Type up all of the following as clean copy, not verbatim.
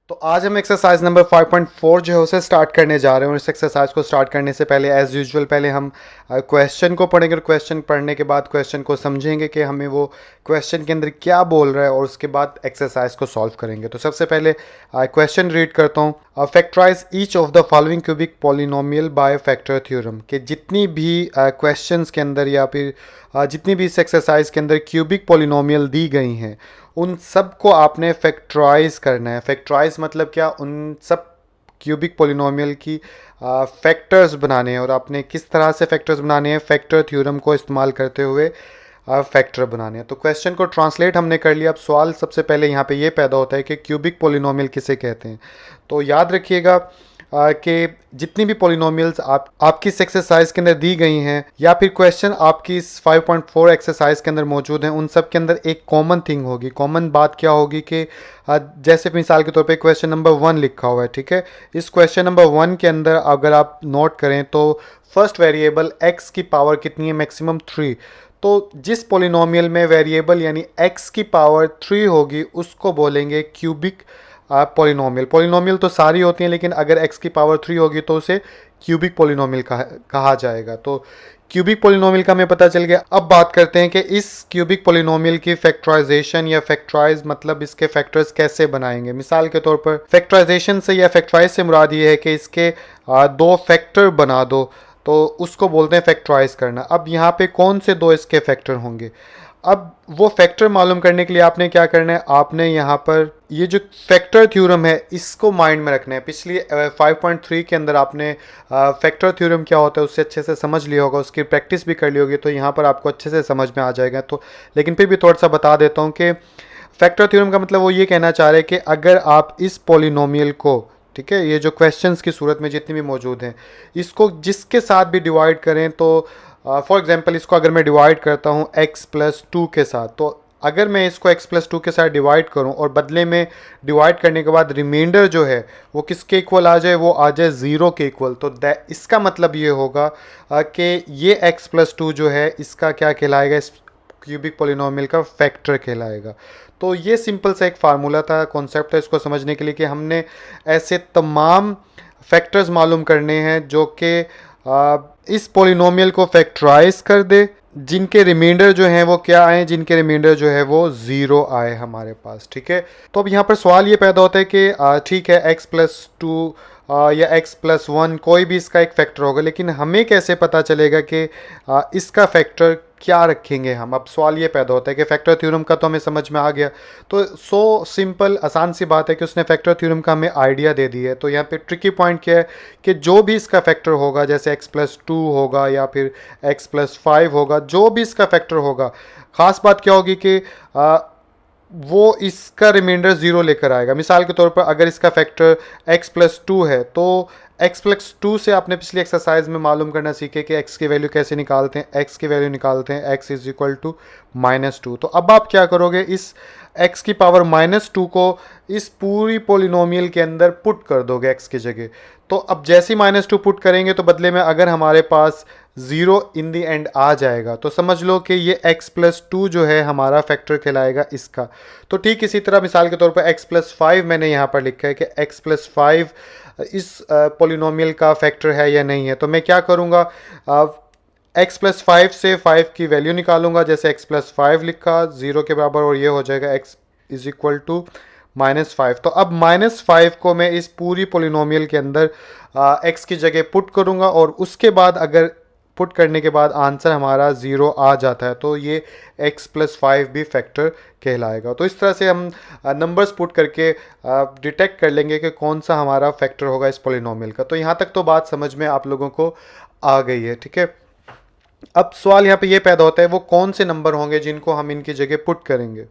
तो आज हम एक्सरसाइज नंबर 5.4 जो है उसे स्टार्ट करने जा रहे हैं। और इस एक्सरसाइज को स्टार्ट करने से पहले एज यूजुअल पहले हम क्वेश्चन को पढ़ेंगे और क्वेश्चन पढ़ने के बाद क्वेश्चन को समझेंगे कि हमें वो क्वेश्चन के अंदर क्या बोल रहा है और उसके बाद एक्सरसाइज को सॉल्व करेंगे। तो सबसे पहले क्वेश्चन रीड करता हूँ। Factorise each of the following cubic polynomial by factor theorem. कि जितनी भी क्वेश्चंस के अंदर या फिर जितनी भी इस एक्सरसाइज के अंदर क्यूबिक पॉलिनोमियल दी गई हैं उन सब को आपने फैक्टराइज करना है। फैक्टराइज मतलब क्या, उन सब क्यूबिक पॉलिनोमियल की फैक्टर्स बनाने हैं। और आपने किस तरह से फैक्टर्स बनाने हैं, फैक्टर थ्योरम को इस्तेमाल करते हुए फैक्टर बनाने हैं। तो क्वेश्चन को ट्रांसलेट हमने कर लिया। अब सवाल सबसे पहले यहाँ पे ये पैदा होता है कि क्यूबिक पॉलिनोमियल किसे कहते हैं। तो याद रखिएगा कि जितनी भी पॉलिनोमियल्स आपकी इस एक्सरसाइज के अंदर दी गई हैं या फिर क्वेश्चन आपकी इस 5.4 एक्सरसाइज के अंदर मौजूद हैं, उन सब के अंदर एक कॉमन थिंग होगी। कॉमन बात क्या होगी कि जैसे मिसाल के तौर पे क्वेश्चन नंबर 1 लिखा हुआ है, ठीक है। इस क्वेश्चन नंबर 1 के अंदर अगर आप नोट करें तो फर्स्ट वेरिएबल x की पावर कितनी है, मैक्सिमम 3। तो जिस पॉलिनोमियल में वेरिएबल यानी x की पावर 3 होगी उसको बोलेंगे क्यूबिक पॉलिनोमियल। पॉलिनोमियल तो सारी होती हैं, लेकिन अगर x की पावर 3 होगी तो उसे क्यूबिक पॉलिनोमियल कहा जाएगा। तो क्यूबिक पॉलिनोमियल का हमें पता चल गया। अब बात करते हैं कि इस क्यूबिक पॉलिनोमियल की फैक्टराइजेशन या फैक्टराइज मतलब इसके फैक्टर्स कैसे बनाएंगे। मिसाल के तौर पर फैक्टराइजेशन से या फैक्टराइज से मुराद ये है कि इसके दो फैक्टर बना दो, तो उसको बोलते हैं फैक्टराइज करना। अब यहाँ पे कौन से दो इसके फैक्टर होंगे, अब वो फैक्टर मालूम करने के लिए आपने क्या करना है, आपने यहाँ पर ये जो फैक्टर थ्योरम है इसको माइंड में रखना है। पिछली 5.3 के अंदर आपने फैक्टर थ्योरम क्या होता है उससे अच्छे से समझ लिया होगा, उसकी प्रैक्टिस भी कर ली होगी, तो यहाँ पर आपको अच्छे से समझ में आ जाएगा। तो लेकिन फिर भी थोड़ा सा बता देता हूँ कि फैक्टर थ्योरम का मतलब वो ये कहना चाह रहे हैं कि अगर आप इस पॉलिनोमियल को, ठीक है, ये जो क्वेश्चंस की सूरत में जितनी भी मौजूद हैं, इसको जिसके साथ भी डिवाइड करें, तो फॉर एग्जांपल इसको अगर मैं डिवाइड करता हूँ x+2 के साथ, तो अगर मैं इसको x+2 के साथ डिवाइड करूँ और बदले में डिवाइड करने के बाद रिमाइंडर जो है वो किसके इक्वल आ जाए, वो आ जाए 0 के इक्वल, तो इसका मतलब ये होगा कि ये x+2 जो है इसका क्या कहलाएगा, इस क्यूबिक पॉलिनोमियल का फैक्टर कहलाएगा। तो ये सिंपल सा एक फार्मूला था, कॉन्सेप्ट था इसको समझने के लिए कि हमने ऐसे तमाम फैक्टर्स मालूम करने हैं जो कि इस पॉलिनोमियल को फैक्टराइज कर दे, जिनके रिमाइंडर जो हैं वो क्या आए, जिनके रिमाइंडर जो है वो 0 आए हमारे पास, ठीक है। तो अब यहाँ पर सवाल ये पैदा होता है कि ठीक है x+2 या x+1 कोई भी इसका एक फैक्टर होगा, लेकिन हमें कैसे पता चलेगा कि इसका फैक्टर क्या रखेंगे हम। अब सवाल ये पैदा होता है कि फैक्टर थ्योरम का तो हमें समझ में आ गया, तो सो सिंपल आसान सी बात है कि उसने फैक्टर थ्योरम का हमें आइडिया दे दी है। तो यहाँ पे ट्रिकी पॉइंट क्या है कि जो भी इसका फैक्टर होगा, जैसे x+2 होगा या फिर x+5 होगा, जो भी इसका फैक्टर होगा, ख़ास बात क्या होगी कि वो इसका रिमाइंडर 0 लेकर आएगा। मिसाल के तौर पर अगर इसका फैक्टर x+2 है तो x+2 से आपने पिछली एक्सरसाइज में मालूम करना सीखे कि x की वैल्यू कैसे निकालते हैं। x की वैल्यू निकालते हैं x =-2। तो अब आप क्या करोगे, इस x की पावर -2 को इस पूरी पोलिनोमियल के अंदर पुट कर दोगे x की जगह। तो अब जैसे ही -2 पुट करेंगे तो बदले में अगर हमारे पास 0 इन दी एंड आ जाएगा, तो समझ लो कि ये x+2 जो है हमारा फैक्टर कहलाएगा इसका। तो ठीक इसी तरह मिसाल के तौर पर x+5 मैंने यहाँ पर लिखा है कि x+5 इस पोलिनोमियल का फैक्टर है या नहीं है। तो मैं क्या करूँगा, x+5 से 5 की वैल्यू निकालूंगा, जैसे x+5 लिखा 0 के बराबर, और ये हो जाएगा x =-5। तो अब -5 को मैं इस पूरी पोलिनोमियल के अंदर x की जगह पुट करूंगा, और उसके बाद अगर पुट करने के बाद आंसर हमारा 0 आ जाता है तो ये x+5 भी फैक्टर कहलाएगा। तो इस तरह से हम नंबर्स पुट करके डिटेक्ट कर लेंगे कि कौन सा हमारा फैक्टर होगा इस पोलिनोमियल का। तो यहाँ तक तो बात समझ में आप लोगों को आ गई है, ठीक है। अब सवाल यहाँ पे ये पैदा होता है वो कौन से नंबर होंगे जिनको हम इनकी जगह पुट करेंगे।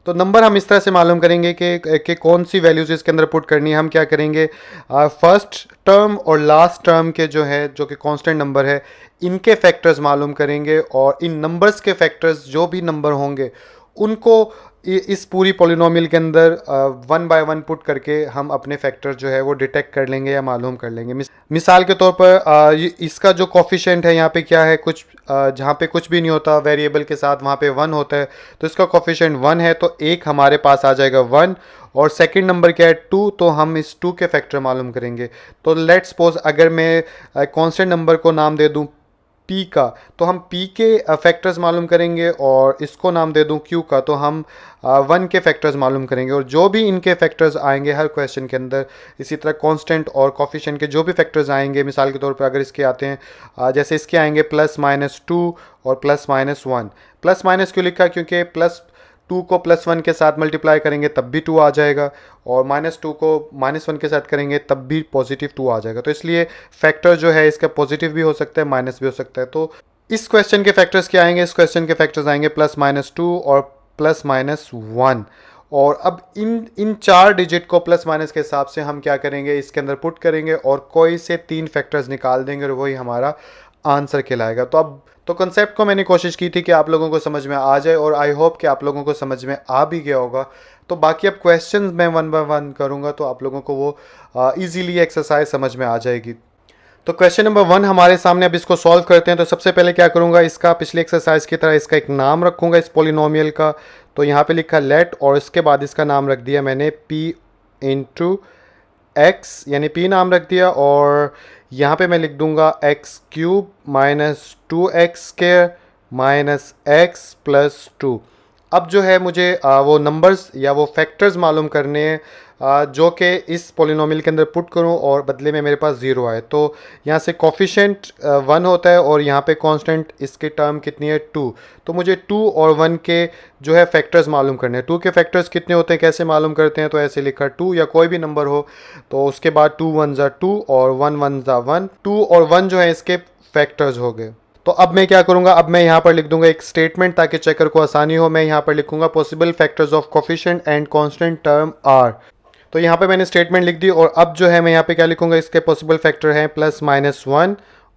तो नंबर हम इस तरह से मालूम करेंगे कि कौन सी वैल्यूज़ इसके अंदर पुट करनी है। हम क्या करेंगे, फर्स्ट टर्म और लास्ट टर्म के जो है, जो कि कांस्टेंट नंबर है, इनके फैक्टर्स मालूम करेंगे, और इन नंबर्स के फैक्टर्स जो भी नंबर होंगे उनको इस पूरी पॉलिनोमियल के अंदर वन बाय वन पुट करके हम अपने फैक्टर जो है वो डिटेक्ट कर लेंगे या मालूम कर लेंगे। मिसाल के तौर पर इसका जो कॉफिशेंट है यहाँ पे क्या है, कुछ जहाँ पे कुछ भी नहीं होता वेरिएबल के साथ वहाँ पे वन होता है, तो इसका कॉफिशेंट वन है, तो एक हमारे पास आ जाएगा वन। और सेकंड नंबर क्या है, टू, तो हम इस टू के फैक्टर मालूम करेंगे। तो लेट्स सपोज अगर मैं कांस्टेंट नंबर को नाम दे दूँ पी का, तो हम पी के फैक्टर्स मालूम करेंगे, और इसको नाम दे दूं क्यू का, तो हम वन के फैक्टर्स मालूम करेंगे। और जो भी इनके फैक्टर्स आएंगे हर क्वेश्चन के अंदर, इसी तरह कांस्टेंट और कॉफिशिएंट के जो भी फैक्टर्स आएंगे, मिसाल के तौर पर अगर इसके आते हैं जैसे इसके आएंगे प्लस माइनस टू और plus minus one. Plus minus क्यों लिखा, क्योंकि प्लस टू को प्लस वन के साथ मल्टीप्लाई करेंगे तब भी टू आ जाएगा, और माइनस टू को माइनस वन के साथ करेंगे तब भी पॉजिटिव टू आ जाएगा। तो इसलिए फैक्टर जो है इसका पॉजिटिव भी हो सकता है, माइनस भी हो सकता है। तो इस क्वेश्चन के फैक्टर्स क्या आएंगे, इस क्वेश्चन के फैक्टर्स आएंगे प्लस माइनस टू और प्लस माइनस वन। और अब इन चार डिजिट को प्लस माइनस के हिसाब से हम क्या करेंगे, इसके अंदर पुट करेंगे और कोई से तीन फैक्टर्स निकाल देंगे और वही हमारा आंसर कहलाएगा। तो अब तो कंसेप्ट को मैंने कोशिश की थी कि आप लोगों को समझ में आ जाए, और आई होप कि आप लोगों को समझ में आ भी गया होगा। तो बाकी अब क्वेश्चंस मैं वन बाय वन करूँगा तो आप लोगों को वो ईजीली एक्सरसाइज समझ में आ जाएगी। तो क्वेश्चन नंबर वन हमारे सामने, अब इसको सॉल्व करते हैं। तो सबसे पहले क्या करूँगा, इसका पिछली एक्सरसाइज की तरह इसका एक नाम रखूँगा इस पोलिनोमियल का। तो यहाँ पे लिखा लेट, और इसके बाद इसका नाम रख दिया मैंने p इंटू एक्स, यानी p नाम रख दिया। और यहाँ पे मैं लिख दूंगा x cube minus two x square minus x plus two. अब जो है मुझे वो नंबर्स या वो फैक्टर्स मालूम करने हैं जो कि इस पोलिनोमियल के अंदर पुट करूं और बदले में मेरे पास ज़ीरो आए। तो यहाँ से कॉफिशेंट वन होता है और यहाँ पे कांस्टेंट इसके टर्म कितनी है, टू। तो मुझे टू और वन के जो है फैक्टर्स मालूम करने हैं। टू के फैक्टर्स कितने होते हैं, कैसे मालूम करते हैं, तो ऐसे लिखा टू या कोई भी नंबर हो तो उसके बाद टू वन ज़ा टू और वन वन ज़ा वन। टू और वन जो है इसके फैक्टर्स हो गए। तो अब मैं क्या करूंगा, अब मैं यहाँ पर लिख दूंगा एक स्टेटमेंट ताकि चेकर को आसानी हो। मैं यहाँ पर लिखूंगा possible factors of coefficient and constant term are. तो यहाँ पे मैंने स्टेटमेंट लिख दी, और अब जो है मैं यहाँ पे क्या लिखूंगा, इसके पॉसिबल फैक्टर हैं प्लस माइनस वन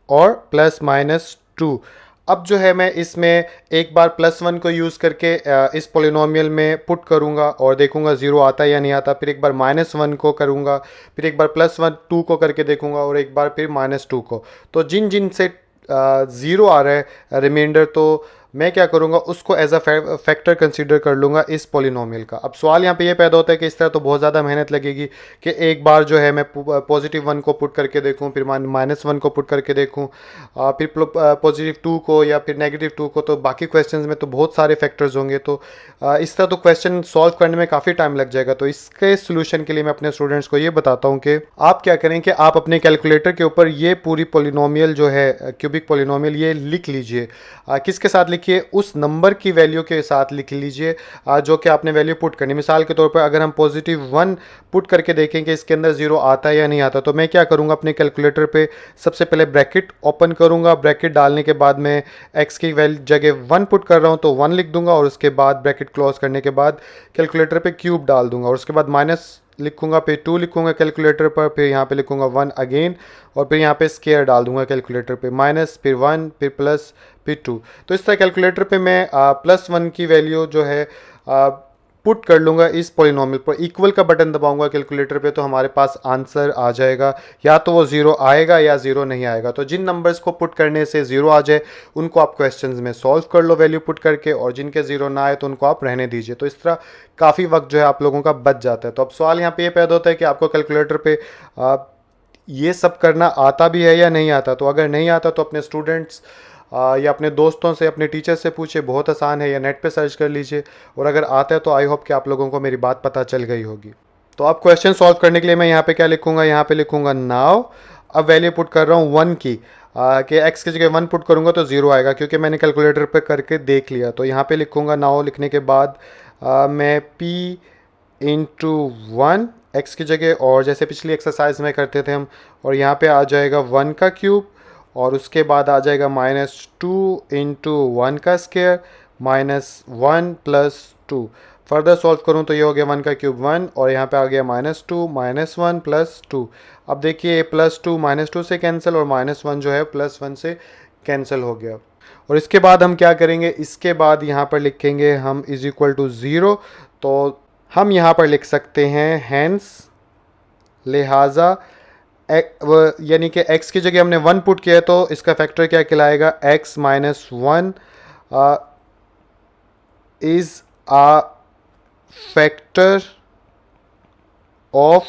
और प्लस माइनस टू। अब जो है मैं इसमें एक बार प्लस वन को यूज़ करके इस पोलिनोमियल में पुट करूँगा और देखूंगा ज़ीरो आता है या नहीं आता। फिर एक बार माइनस वन को करूँगा, फिर एक बार प्लस वन टू को करके देखूंगा, और एक बार फिर माइनस टू को। तो जिन जिन से ज़ीरो आ रहा है रिमाइंडर, तो मैं क्या करूँगा, उसको एज अ फैक्टर कंसीडर कर लूँगा इस पोलिनोमियल का। अब सवाल यहाँ पे ये पैदा होता है कि इस तरह तो बहुत ज़्यादा मेहनत लगेगी कि एक बार जो है मैं पॉजिटिव वन को पुट करके देखूँ, फिर माइनस वन को पुट करके देखूँ, फिर पॉजिटिव टू को या फिर नेगेटिव टू को। तो बाकी क्वेश्चंस में तो बहुत सारे फैक्टर्स होंगे, तो इस तरह तो क्वेश्चन सॉल्व करने में काफ़ी टाइम लग जाएगा। तो इसके सोल्यूशन के लिए मैं अपने स्टूडेंट्स को ये बताता हूँ कि आप क्या करें कि आप अपने कैलकुलेटर के ऊपर ये पूरी पोलिनोमियल जो है क्यूबिक पोलिनोमियल ये लिख लीजिए। किसके साथ लिखिए, उस नंबर की वैल्यू के साथ लिख लीजिए जो कि आपने वैल्यू पुट करनी। मिसाल के तौर पर अगर हम पॉजिटिव वन पुट करके देखें कि इसके अंदर ज़ीरो आता है या नहीं आता, तो मैं क्या करूंगा, अपने कैलकुलेटर पे सबसे पहले ब्रैकेट ओपन करूंगा। ब्रैकेट डालने के बाद मैं एक्स की वैल्यू जगह वन पुट कर रहा हूं तो वन लिख दूंगा, और उसके बाद ब्रैकेट क्लोज करने के बाद कैलकुलेटर पे क्यूब डाल दूंगा, और उसके बाद माइनस लिखूंगा, फिर टू लिखूंगा कैलकुलेटर पर, फिर यहाँ पे लिखूंगा वन अगेन, और फिर यहाँ पे स्क्वायर डाल दूंगा कैलकुलेटर पे, माइनस फिर वन फिर प्लस फिर टू। तो इस तरह कैलकुलेटर पे मैं प्लस वन की वैल्यू जो है पुट कर लूँगा इस पोलिनोमियल पर। इक्वल का बटन दबाऊंगा कैलकुलेटर पे तो हमारे पास आंसर आ जाएगा, या तो वो ज़ीरो आएगा या ज़ीरो नहीं आएगा। तो जिन नंबर्स को पुट करने से ज़ीरो आ जाए उनको आप क्वेश्चंस में सॉल्व कर लो वैल्यू पुट करके, और जिनके ज़ीरो ना आए तो उनको आप रहने दीजिए। तो इस तरह काफ़ी वक्त जो है आप लोगों का बच जाता है। तो अब सवाल यहाँ पे ये पैदा होता है कि आपको कैलकुलेटर पे ये सब करना आता भी है या नहीं आता। तो अगर नहीं आता तो अपने स्टूडेंट्स या अपने दोस्तों से, अपने टीचर से पूछे, बहुत आसान है, या नेट पे सर्च कर लीजिए। और अगर आता है तो आई होप कि आप लोगों को मेरी बात पता चल गई होगी। तो अब क्वेश्चन सॉल्व करने के लिए मैं यहाँ पे क्या लिखूंगा, यहाँ पे लिखूंगा नाउ। अब वैल्यू पुट कर रहा हूँ वन की, कि एक्स की जगह वन पुट करूँगा तो ज़ीरो आएगा, क्योंकि मैंने कैलकुलेटर पे करके देख लिया। तो यहाँ पे लिखूँगा नाउ लिखने के बाद मैं p इंटू वन एक्स की जगह, और जैसे पिछली एक्सरसाइज में करते थे हम, और यहाँ पे आ जाएगा वन का क्यूब, और उसके बाद आ जाएगा माइनस टू इंटू वन का square minus one plus two. Further solve करूँ तो ये हो गया वन का क्यूब वन, और यहाँ पे आ गया minus two minus one plus two. अब देखिए प्लस टू माइनस टू से कैंसिल, और माइनस वन जो है प्लस वन से कैंसिल हो गया। और इसके बाद हम क्या करेंगे, इसके बाद यहाँ पर लिखेंगे हम इज इक्वल टू 0। तो हम यहाँ पर लिख सकते हैं हैंस, लिहाजा यानी कि x की जगह हमने 1 पुट किया है तो इसका फैक्टर क्या कहलाएगा, x minus 1 is a factor of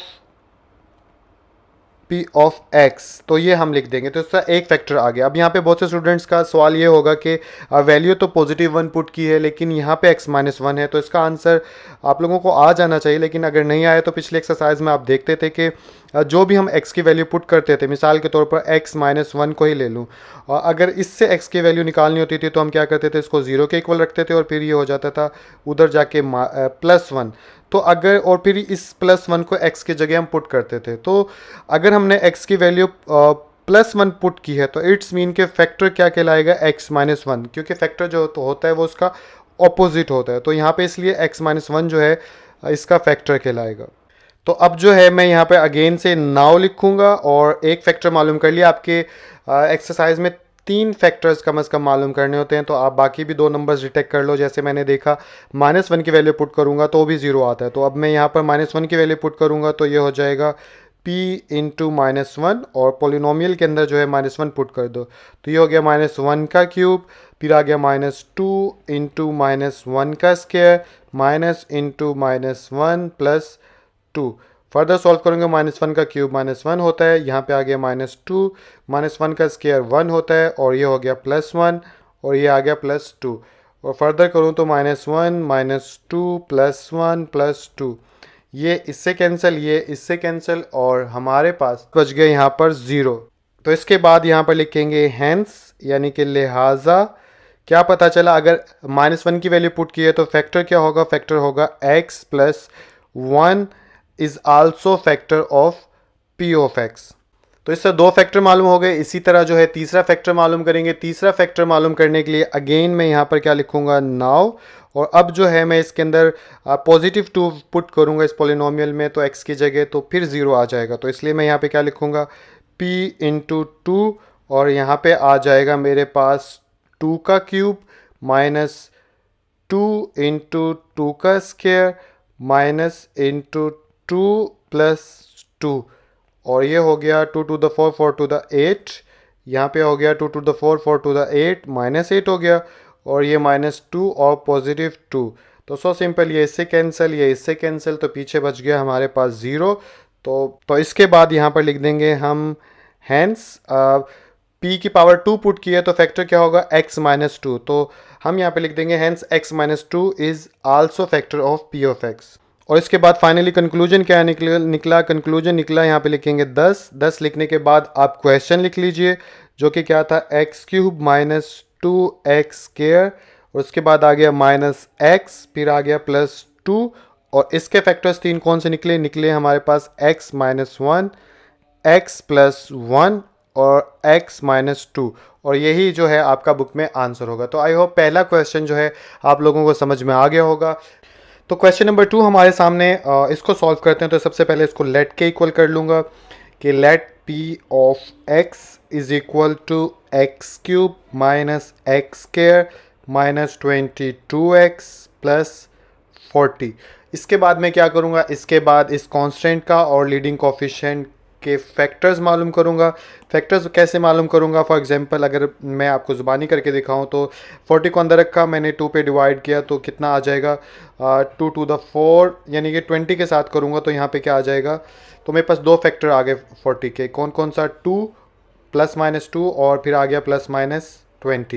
P of x. तो ये हम लिख देंगे, तो इसका एक फैक्टर आ गया। अब यहाँ पे बहुत से स्टूडेंट्स का सवाल ये होगा कि वैल्यू तो पॉजिटिव 1 पुट की है लेकिन यहाँ पे x माइनस 1 है, तो इसका आंसर आप लोगों को आ जाना चाहिए। लेकिन अगर नहीं आया तो पिछले एक्सरसाइज में आप देखते थे कि जो भी हम x की वैल्यू पुट करते थे, मिसाल के तौर पर x माइनस 1 को ही ले लूँ, और अगर इससे x की वैल्यू निकालनी होती थी तो हम क्या करते थे, इसको 0 के इक्वल रखते थे और फिर ये हो जाता था उधर जाके +1। तो अगर और फिर इस +1 को x की जगह हम पुट करते थे, तो अगर हमने x की वैल्यू +1 पुट की है तो इट्स मीन के फैक्टर क्या कहलाएगा, x माइनस 1, क्योंकि फैक्टर जो तो होता है वो उसका ऑपोजिट होता है। तो यहाँ पे इसलिए x माइनस 1 जो है इसका फैक्टर कहलाएगा। तो अब जो है मैं यहाँ पे अगेन से नाउ लिखूंगा और एक फैक्टर मालूम कर लिया। आपके एक्सरसाइज में 3 फैक्टर्स कम से कम मालूम करने होते हैं, तो आप बाकी भी 2 नंबर्स डिटेक्ट कर लो। जैसे मैंने देखा -1 की वैल्यू पुट करूंगा तो भी 0 आता है, तो अब मैं यहाँ पर -1 की वैल्यू पुट करूंगा तो ये हो जाएगा p इंटू -1, और पोलिनोमियल के अंदर जो है -1 पुट कर दो तो ये हो गया -1 का क्यूब, फिर आ गया -2 इंटू -1 का square minus into -1 plus 2। Further solve करेंगे, -1 का क्यूब -1 होता है, यहाँ पे आ गया -2, -1 का स्क्वायर 1 होता है और ये हो गया +1 और ये आ गया +2। और फर्दर करूँ तो -1 -2 +1 +2, ये इससे कैंसिल, ये इससे कैंसिल, और हमारे पास बच गए यहाँ पर 0। तो इसके बाद यहाँ पर लिखेंगे हैंस, यानी कि लिहाजा क्या पता चला, अगर -1 की वैल्यू पुट की है तो फैक्टर क्या होगा, फैक्टर होगा x plus 1 is also factor of p of x। तो इससे 2 फैक्टर मालूम हो गए। इसी तरह जो है तीसरा फैक्टर मालूम करेंगे। तीसरा फैक्टर मालूम करने के लिए अगेन मैं यहाँ पर क्या लिखूंगा, नाउ, और अब जो है मैं इसके अंदर पॉजिटिव 2 पुट करूंगा इस पोलिनोमियल में, तो x की जगह तो फिर 0 आ जाएगा। तो इसलिए मैं यहाँ पे क्या लिखूंगा, p इंटू 2, और यहाँ पे आ जाएगा मेरे पास 2 का क्यूब माइनस 2 इंटू 2 का स्क्वायर माइनस इंटू 2 प्लस 2, और ये हो गया 2 टू द 4 4 टू द 8, यहाँ पे हो गया 2 टू द 4 4 टू द 8 -8 हो गया, और ये -2 और +2। तो सो सिंपल, ये इससे कैंसिल, ये इससे कैंसिल, तो पीछे बच गया हमारे पास 0। तो इसके बाद यहाँ पर लिख देंगे हम हैंस p की पावर 2 पुट की है तो फैक्टर क्या होगा, x माइनस 2। तो हम यहाँ पे लिख देंगे hence x minus 2 is also factor of p of x। और इसके बाद फाइनली कंक्लूजन क्या निकला, कंक्लूजन निकला यहाँ पे लिखेंगे 10 लिखने के बाद आप क्वेश्चन लिख लीजिए, जो कि क्या था, x³ माइनस 2x स्क्वायर, और उसके बाद आ गया -x, फिर आ गया +2, और इसके फैक्टर्स 3 कौन से निकले हमारे पास x माइनस 1, x प्लस 1 और x माइनस 2, और यही जो है आपका बुक में आंसर होगा। तो आई होप पहला क्वेश्चन जो है आप लोगों को समझ में आ गया होगा। तो क्वेश्चन नंबर 2 हमारे सामने, इसको सॉल्व करते हैं। तो सबसे पहले इसको लेट के इक्वल कर लूँगा कि let p of x is equal to x³ minus x square minus 22x plus 40। इसके बाद मैं क्या करूँगा, इसके बाद इस कांस्टेंट का और लीडिंग कोफिशिएंट के फैक्टर्स मालूम करूँगा। फैक्टर्स कैसे मालूम करूँगा, फॉर एग्जांपल अगर मैं आपको ज़ुबानी करके दिखाऊँ तो 40 को अंदर रखा, मैंने 2 पे डिवाइड किया तो कितना आ जाएगा, 2 टू द 4, यानी कि 20 के साथ करूँगा तो यहाँ पे क्या आ जाएगा, तो मेरे पास 2 फैक्टर आ गए 40 के, कौन कौन सा, 2 +-2 और फिर आ गया +-20।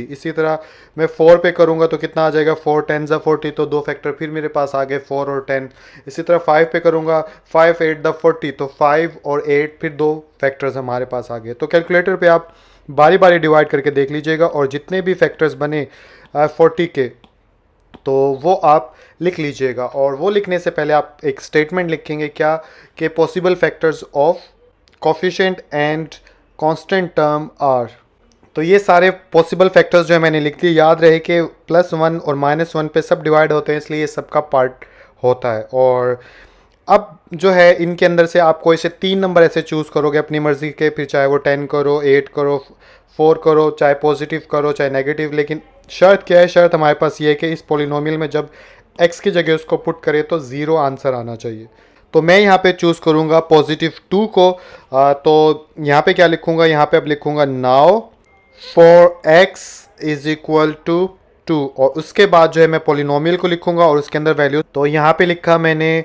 इसी तरह मैं 4 पे करूँगा तो कितना आ जाएगा, 4 10 40, तो 2 फैक्टर फिर मेरे पास आ गए 4 और 10। इसी तरह 5 पे करूँगा, 5 8 40, तो 5 और 8 फिर 2 फैक्टर्स हमारे पास आ गए। तो कैलकुलेटर पे आप बारी बारी डिवाइड करके देख लीजिएगा, और जितने भी फैक्टर्स बने 40 के तो वो आप लिख लीजिएगा। और वो लिखने से पहले आप एक स्टेटमेंट लिखेंगे क्या, कि possible factors of coefficient and constant term are. तो ये सारे पॉसिबल फैक्टर्स जो है मैंने लिख दिए। याद रहे कि +1 और -1 पे सब डिवाइड होते हैं, इसलिए ये सबका पार्ट होता है। और अब जो है इनके अंदर से आप कोई से 3 नंबर ऐसे चूज़ करोगे अपनी मर्ज़ी के, फिर चाहे वो 10 करो, 8 करो, 4 करो, चाहे पॉजिटिव करो चाहे नेगेटिव, लेकिन शर्त क्या है, शर्त हमारे पास ये है कि इस पोलिनोमियल में जब x की जगह उसको पुट करें तो 0 आंसर आना चाहिए। तो मैं यहाँ पे चूज़ करूँगा +2 को। तो यहाँ पे क्या लिखूँगा, यहाँ पे अब लिखूँगा now for x is equal to 2, और उसके बाद जो है मैं पोलिनोमियल को लिखूँगा और उसके अंदर वैल्यू, तो यहाँ पे लिखा मैंने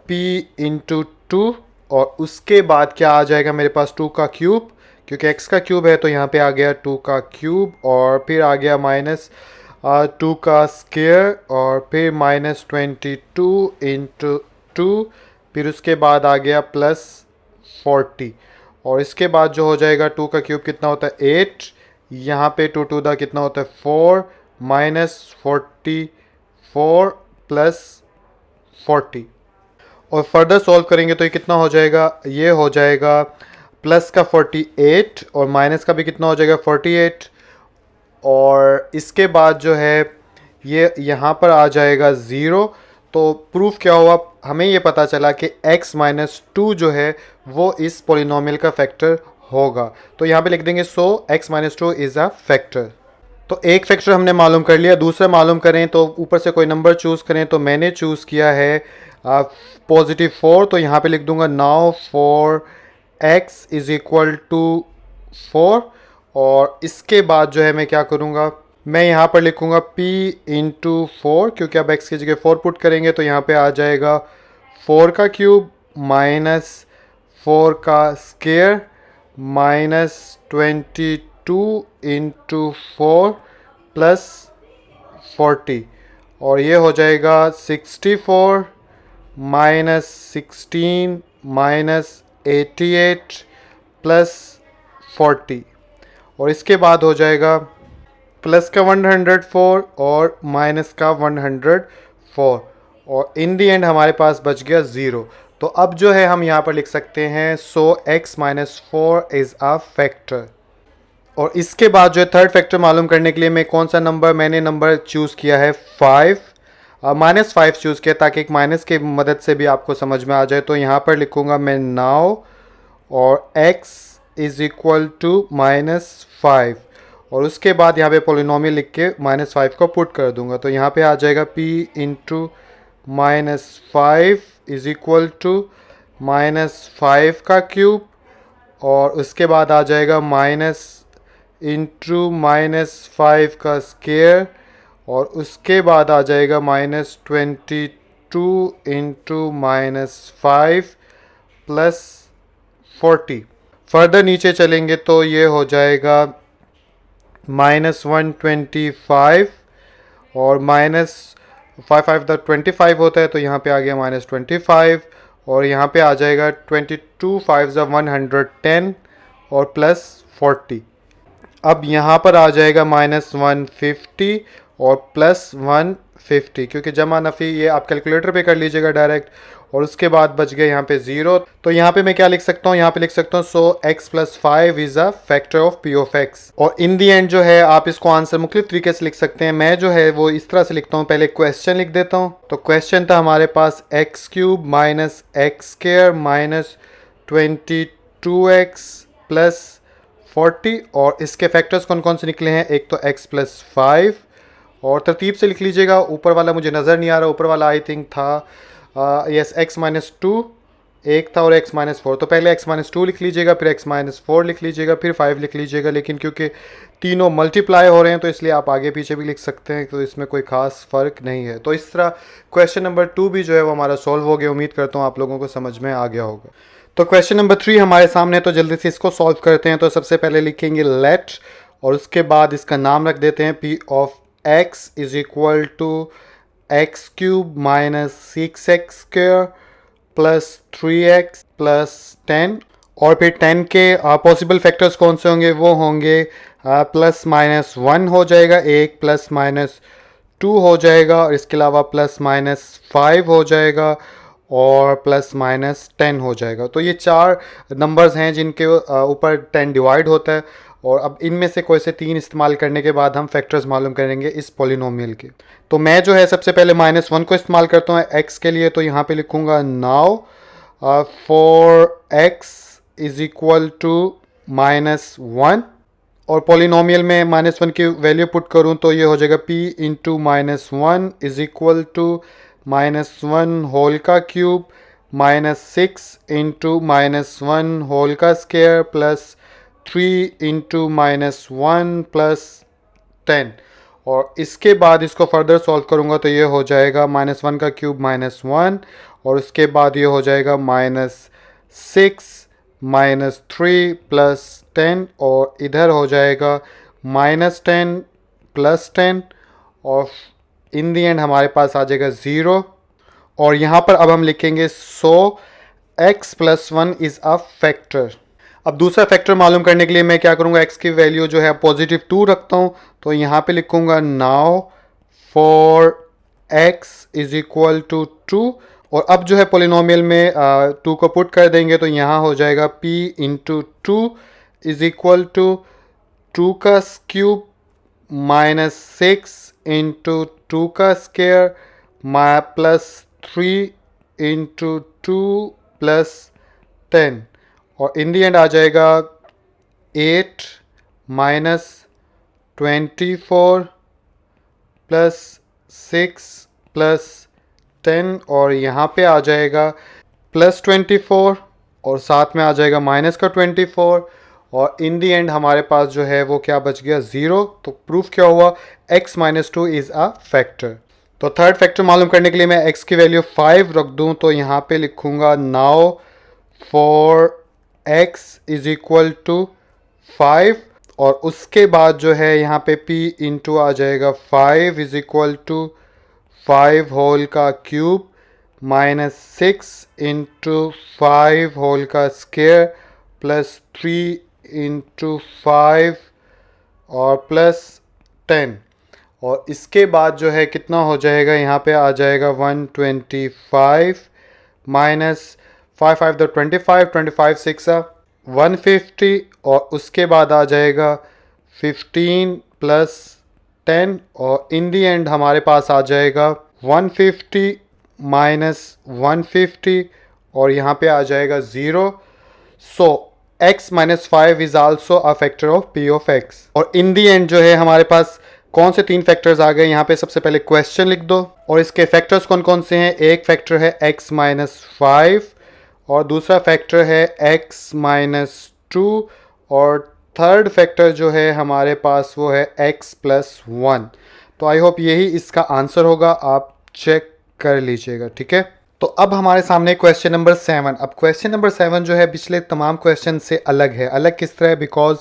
p इंटू 2, और उसके बाद क्या आ जाएगा मेरे पास 2 का क्यूब, क्योंकि x का क्यूब है तो यहाँ पे आ गया 2 का क्यूब, और फिर आ गया -2 का स्क्वायर, और फिर -22 इंटू 2, फिर उसके बाद आ गया +40, और इसके बाद जो हो जाएगा 2 का क्यूब कितना होता है 8, यहाँ पे 2 टू द कितना होता है 4, -44 +40, और फर्दर सॉल्व करेंगे तो ये कितना हो जाएगा, ये हो जाएगा प्लस का 48 और माइनस का भी कितना हो जाएगा 48, और इसके बाद जो है ये यहाँ पर आ जाएगा 0। तो प्रूफ क्या हुआ, हमें ये पता चला कि x-2 जो है वो इस पोलिनोमियल का फैक्टर होगा। तो यहाँ पे लिख देंगे सो x-2 इज़ अ फैक्टर। तो एक फैक्टर हमने मालूम कर लिया, दूसरा मालूम करें तो ऊपर से कोई नंबर चूज़ करें, तो मैंने चूज़ किया है +4, तो यहाँ पे लिख दूंगा now for x is equal to 4, और इसके बाद जो है मैं क्या करूँगा, मैं यहाँ पर लिखूँगा p इंटू 4, क्योंकि अब x की जगह 4 पुट करेंगे तो यहाँ पे आ जाएगा 4 का क्यूब -4 का स्क्वायर -22 इंटू 4 +40, और ये हो जाएगा 64 -16 -88 +40, और इसके बाद हो जाएगा प्लस का 104 और माइनस का 104, और इन दी एंड हमारे पास बच गया 0। तो अब जो है हम यहाँ पर लिख सकते हैं सो x-4 इज़ अ फैक्टर। और इसके बाद जो है थर्ड फैक्टर मालूम करने के लिए मैं कौन सा नंबर, मैंने नंबर चूज़ किया है 5, -5 चूज़ किया ताकि एक माइनस की मदद से भी आपको समझ में आ जाए। तो यहाँ पर लिखूँगा मैं नाउ और x इज़ इक्वल टू -5, और उसके बाद यहाँ पे पोलिनोमियल लिख के -5 को पुट कर दूंगा। तो यहाँ पे आ जाएगा p into -5 is equal to -5 का क्यूब, और उसके बाद आ जाएगा माइनस इंटू -5 का स्क्वायर, और उसके बाद आ जाएगा -22 इंटू -5 +40। फर्दर नीचे चलेंगे तो ये हो जाएगा -125, और -5 होता है तो यहाँ पे आ गया -25, और यहाँ पे आ जाएगा 22 5 110 और +40। अब यहाँ पर आ जाएगा -150 और +150, क्योंकि जमा नफ़ी ये आप कैलकुलेटर पे कर लीजिएगा डायरेक्ट, और उसके बाद बच गए यहाँ पे 0। तो यहाँ पे मैं क्या लिख सकता हूँ, यहाँ पे लिख सकता हूँ सो x+5 is a factor of p of x। और इन दी एंड जो है आप इसको आंसर मुख्तलिफ तरीके से लिख सकते हैं। मैं जो है वो इस तरह से लिखता हूँ, पहले क्वेश्चन लिख देता हूँ। तो क्वेश्चन था हमारे पास x³ -x² -22x +40, और इसके फैक्टर्स कौन कौन से निकले हैं, एक तो x+5, और तरतीब से लिख लीजिएगा, ऊपर वाला मुझे नज़र नहीं आ रहा, ऊपर वाला आई थिंक था यस x-2 एक था, और x-4, तो पहले x-2 लिख लीजिएगा, फिर x-4 लिख लीजिएगा, फिर 5 लिख लीजिएगा। लेकिन क्योंकि तीनों मल्टीप्लाई हो रहे हैं तो इसलिए आप आगे पीछे भी लिख सकते हैं, तो इसमें कोई ख़ास फ़र्क नहीं है। तो इस तरह क्वेश्चन नंबर 2 भी जो है वो हमारा सॉल्व हो गया। उम्मीद करता हूँ आप लोगों को समझ में आ गया होगा। तो क्वेश्चन नंबर 3 हमारे सामने है, तो जल्दी से इसको सॉल्व करते हैं। तो सबसे पहले लिखेंगे लेट, और उसके बाद इसका नाम रख देते हैं p of x is equal to x³ -6x² +3x +10, और फिर 10 के पॉसिबल फैक्टर्स कौन से होंगे, वो होंगे +-1 हो जाएगा, एक +-2 हो जाएगा, और इसके अलावा +-5 हो जाएगा, और +-10 हो जाएगा। तो ये 4 नंबर्स हैं जिनके ऊपर 10 डिवाइड होता है, और अब इनमें से कोई से 3 इस्तेमाल करने के बाद हम फैक्टर्स मालूम करेंगे इस पॉलिनोमियल के। तो मैं जो है सबसे पहले -1 को इस्तेमाल करता हूँ x के लिए, तो यहाँ पे लिखूँगा now for x is equal to -1, और पॉलिनोमियल में -1 की वैल्यू पुट करूँ तो ये हो जाएगा p into -1 is equal to -1 whole का क्यूब -6 इंटू -1 होल का स्क्वायर प्लस 3 इंटू -1 प्लस 10। और इसके बाद इसको फर्दर सॉल्व करूँगा तो ये हो जाएगा -1 का क्यूब -1, और उसके बाद ये हो जाएगा -6 -3 प्लस 10, और इधर हो जाएगा -10 प्लस 10, और इन दी एंड हमारे पास आ जाएगा 0। और यहाँ पर अब हम लिखेंगे सो x plus 1 is a factor. अब दूसरा फैक्टर मालूम करने के लिए मैं क्या करूँगा, x की वैल्यू जो है पॉजिटिव 2 रखता हूँ, तो यहाँ पे लिखूँगा now for x is equal to 2, और अब जो है पोलिनोमियल में 2 को पुट कर देंगे तो यहाँ हो जाएगा p into 2 is equal to 2 का क्यूब -6 इंटू 2 का स्क्वायर प्लस 3 इंटू 2 प्लस 10, और इन दी एंड आ जाएगा 8 -24 प्लस 6 प्लस 10, और यहाँ पे आ जाएगा +24, और साथ में आ जाएगा माइनस का 24, और इन दी एंड हमारे पास जो है वो क्या बच गया 0। तो प्रूफ क्या हुआ, x - 2 इज़ अ फैक्टर। तो थर्ड फैक्टर मालूम करने के लिए मैं x की वैल्यू 5 रख दूँ, तो यहाँ पे लिखूँगा now for x is equal to 5, और उसके बाद जो है यहाँ पे p इंटू आ जाएगा 5 इज इक्वल टू 5 होल का क्यूब -6 इंटू 5 होल का स्क्वायर प्लस 3 इंटू 5 और प्लस 10, और इसके बाद जो है कितना हो जाएगा, यहाँ पे आ जाएगा 125 माइनस 5 5 द 25 25 6 150, और उसके बाद आ जाएगा 15 प्लस 10, और इन दी एंड हमारे पास आ जाएगा 150 माइनस 150, और यहाँ पे आ जाएगा 0। सो x - 5 is also a factor of p of x। और इन दी एंड जो है हमारे पास कौन से 3 फैक्टर्स आ गए, यहाँ पे सबसे पहले क्वेश्चन लिख दो, और इसके फैक्टर्स कौन कौन से हैं। एक फैक्टर है x - 5, और दूसरा फैक्टर है x - 2, और थर्ड फैक्टर जो है हमारे पास वो है x + 1। तो आई होप यही इसका आंसर होगा, आप चेक कर लीजिएगा, ठीक है। तो अब हमारे सामने क्वेश्चन नंबर 7। अब क्वेश्चन नंबर 7 जो है पिछले तमाम क्वेश्चन से अलग है। अलग किस तरह है, बिकॉज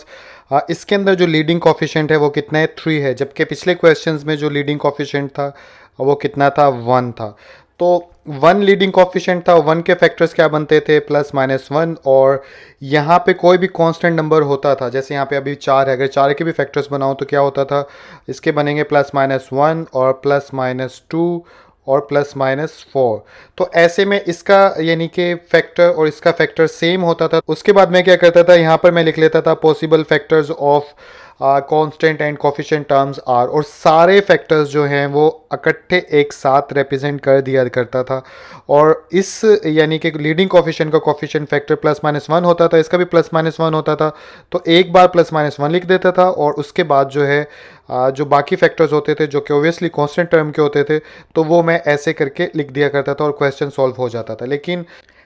इसके अंदर जो लीडिंग कोफिशिएंट है वो कितना है, 3 है, जबकि पिछले क्वेश्चंस में जो लीडिंग कोफिशिएंट था वो कितना था, 1 था। तो 1 लीडिंग कोफिशिएंट था, 1 के फैक्टर्स क्या बनते थे, +-1, और यहाँ पे कोई भी कांस्टेंट नंबर होता था, जैसे यहाँ पे अभी 4 है, अगर 4 के भी फैक्टर्स बनाओ तो क्या होता था, इसके बनेंगे +-1 और +-2 और +-4। तो ऐसे में इसका यानी कि फैक्टर और इसका फैक्टर सेम होता था। उसके बाद मैं क्या करता था, यहाँ पर मैं लिख लेता था possible factors of constant and coefficient terms are, और सारे फैक्टर्स जो हैं वो इकट्ठे एक साथ रिप्रेजेंट कर दिया करता था। और इस यानी कि लीडिंग कोफिशिएंट का कोफिशिएंट फैक्टर +-1 होता था, इसका भी +-1 होता था, तो एक बार +-1 लिख देता था, और उसके बाद जो है जो बाकी फैक्टर्स होते थे जो कि ओबियसली कांस्टेंट टर्म के होते थे, तो वो मैं ऐसे करके लिख दिया करता था और क्वेश्चन सॉल्व हो जाता था।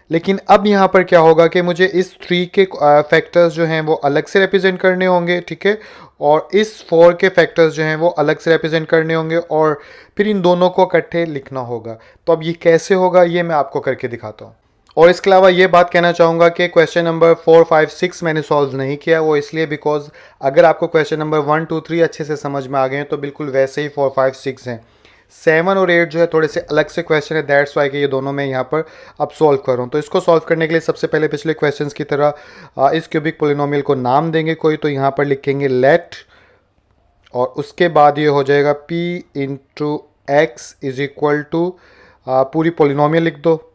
लेकिन अब यहाँ पर क्या होगा कि मुझे इस 3 के फैक्टर्स जो हैं वो अलग से रिप्रेजेंट करने होंगे, ठीक है, और इस 4 के फैक्टर्स जो हैं वो अलग से रिप्रेजेंट करने होंगे, और फिर इन दोनों को इकट्ठे लिखना होगा। तो अब ये कैसे होगा ये मैं आपको करके दिखाता हूँ। और इसके अलावा ये बात कहना चाहूँगा कि क्वेश्चन नंबर 4, 5, 6 मैंने सॉल्व नहीं किया, वो इसलिए बिकॉज अगर आपको क्वेश्चन नंबर 1, 2, 3 अच्छे से समझ में आ गए हैं तो बिल्कुल वैसे ही 4, 5, 6 हैं। 7 और 8 जो है थोड़े से अलग से क्वेश्चन है, दैट्स वाई कि ये दोनों मैं यहाँ पर अब सॉल्व कर रहा हूँ। तो इसको सॉल्व करने के लिए सबसे पहले पिछले क्वेश्चंस की तरह इस क्यूबिक पोलिनोमियल को नाम देंगे कोई, तो यहाँ पर लिखेंगे लेट, और उसके बाद ये हो जाएगा p into x is equal to पूरी पोलिनोमियल लिख दो,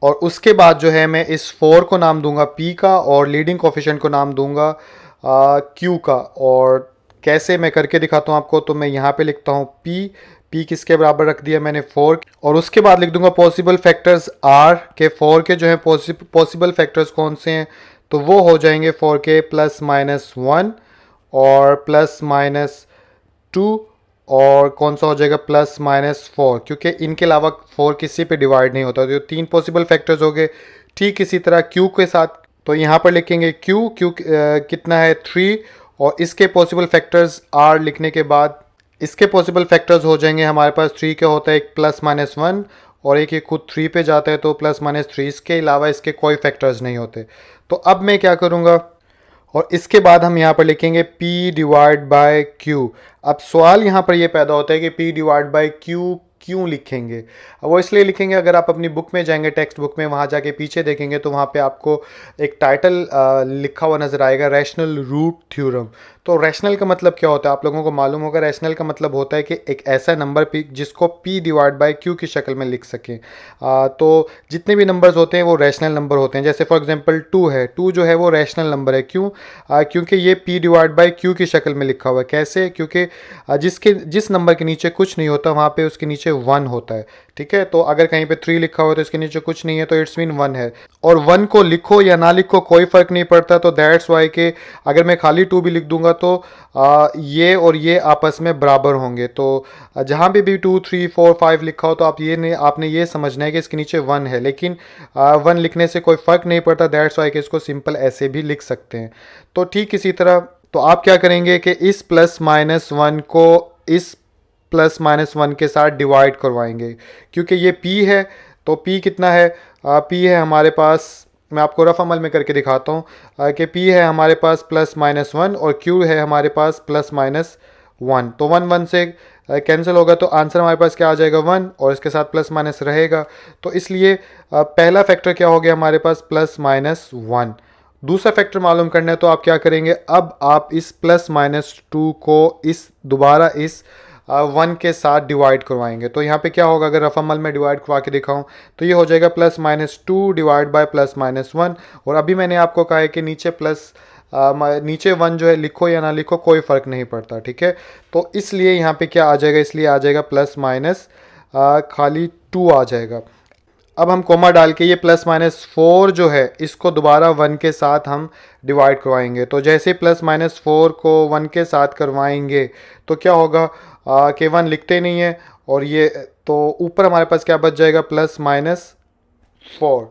और उसके बाद जो है मैं इस 4 को नाम दूंगा p का, और लीडिंग कोफिशिएंट को नाम दूंगा क्यू का। और कैसे मैं करके दिखाता हूँ आपको, तो मैं यहाँ पे लिखता हूँ पी किसके बराबर रख दिया मैंने 4, और उसके बाद लिख दूंगा पॉसिबल फैक्टर्स आर के 4 के जो है पॉसिबल फैक्टर्स कौन से हैं, तो वो हो जाएंगे 4 के +-1 और +-2, और कौन सा हो जाएगा +-4, क्योंकि इनके अलावा 4 किसी पे डिवाइड नहीं होता। तो 3 पॉसिबल फैक्टर्स हो गए। ठीक इसी तरह क्यू के साथ, तो यहाँ पर लिखेंगे क्यू कितना है 3, और इसके पॉसिबल फैक्टर्स आर लिखने के बाद इसके पॉसिबल फैक्टर्स हो जाएंगे हमारे पास 3 के होता है एक +-1 और एक ये खुद 3 पे जाता है तो +-3, इसके अलावा इसके कोई फैक्टर्स नहीं होते। तो अब मैं क्या करूँगा, और इसके बाद हम यहाँ पर लिखेंगे P डिवाइड बाय Q। अब सवाल यहाँ पर ये पैदा होता है कि P डिवाइड बाय Q क्यों लिखेंगे। अब वो इसलिए लिखेंगे, अगर आप अपनी बुक में जाएंगे, टेक्स्ट बुक में, वहाँ जाके पीछे देखेंगे तो वहाँ पे आपको एक टाइटल लिखा हुआ नज़र आएगा, रैशनल रूट थ्योरम। तो रैशनल का मतलब क्या होता है आप लोगों को मालूम होगा। रैशनल का मतलब होता है कि एक ऐसा नंबर P जिसको P डिवाइड बाय Q की शक्ल में लिख सकें। तो जितने भी नंबर्स होते हैं वो रैशनल नंबर होते हैं। जैसे फॉर एग्जांपल 2 है, 2 जो है वो रैशनल नंबर है। क्यों? क्योंकि ये P डिवाइड बाय Q की शक्ल में लिखा हुआ है। कैसे? क्योंकि जिस नंबर के नीचे कुछ नहीं होता वहाँ पे उसके नीचे 1 होता है। ठीक है, तो अगर कहीं पे 3 लिखा हुआ है तो इसके नीचे कुछ नहीं है, तो इट्स मीन 1 है। और 1 को लिखो या ना लिखो कोई फ़र्क नहीं पड़ता। तो दैट्स वाई के अगर मैं खाली 2 भी लिख दूंगा तो ये और ये आपस में बराबर होंगे। तो जहाँ भी 2, 3, 4, 5 लिखा हो तो आपने ये समझना है कि इसके नीचे 1 है, लेकिन 1 लिखने से कोई फ़र्क नहीं पड़ता। दैट्स वाई के इसको सिंपल ऐसे भी लिख सकते हैं। तो ठीक इसी तरह तो आप क्या करेंगे कि इस +-1 को इस +-1 के साथ डिवाइड करवाएंगे, क्योंकि ये P है। तो P कितना है? P है हमारे पास, मैं आपको रफ अमल में करके दिखाता हूँ कि P है हमारे पास +-1 और Q है हमारे पास +-1। तो 1 से कैंसिल होगा तो आंसर हमारे पास क्या आ जाएगा 1, और इसके साथ प्लस माइनस रहेगा। तो इसलिए पहला फैक्टर क्या हो गया हमारे पास +-1। दूसरा फैक्टर मालूम करना है तो आप क्या करेंगे, अब आप इस +-2 को दोबारा इस 1 के साथ डिवाइड करवाएंगे। तो यहाँ पे क्या होगा, अगर रफ अमल में डिवाइड करवा के दिखाऊं तो ये हो जाएगा +-2 डिवाइड बाय +-1। और अभी मैंने आपको कहा है कि नीचे 1 जो है लिखो या ना लिखो कोई फ़र्क नहीं पड़ता। ठीक है, तो इसलिए यहाँ पे क्या आ जाएगा, इसलिए आ जाएगा +- खाली 2 आ जाएगा। अब हम कोमा डाल के ये +-4 जो है इसको दोबारा 1 के साथ हम डिवाइड करवाएंगे। तो जैसे +-4 को 1 के साथ करवाएंगे तो क्या होगा कि 1 लिखते नहीं है, और ये तो ऊपर हमारे पास क्या बच जाएगा +-4।